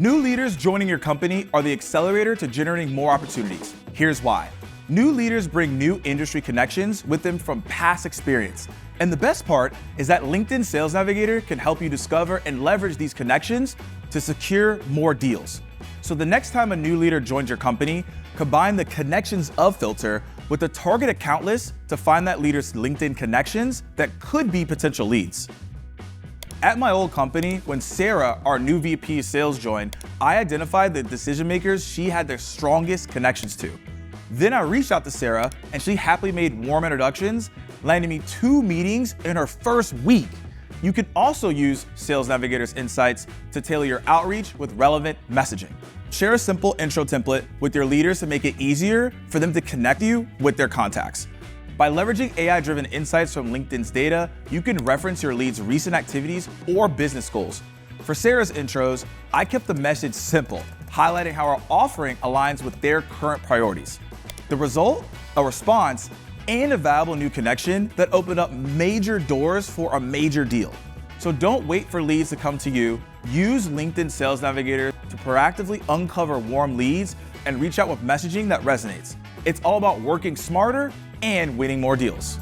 New leaders joining your company are the accelerator to generating more opportunities. Here's why. New leaders bring new industry connections with them from past experience. And the best part is that LinkedIn Sales Navigator can help you discover and leverage these connections to secure more deals. So the next time a new leader joins your company, combine the connections of filter with the target account list to find that leader's LinkedIn connections that could be potential leads. At my old company, when Sarah, our new VP of sales, joined, I identified the decision makers she had their strongest connections to. Then I reached out to Sarah and she happily made warm introductions, landing me 2 meetings in her first week. You can also use Sales Navigator's insights to tailor your outreach with relevant messaging. Share a simple intro template with your leaders to make it easier for them to connect you with their contacts. By leveraging AI-driven insights from LinkedIn's data, you can reference your leads' recent activities or business goals. For Sarah's intros, I kept the message simple, highlighting how our offering aligns with their current priorities. The result? A response and a valuable new connection that opened up major doors for a major deal. So don't wait for leads to come to you. Use LinkedIn Sales Navigator to proactively uncover warm leads and reach out with messaging that resonates. It's all about working smarter and winning more deals.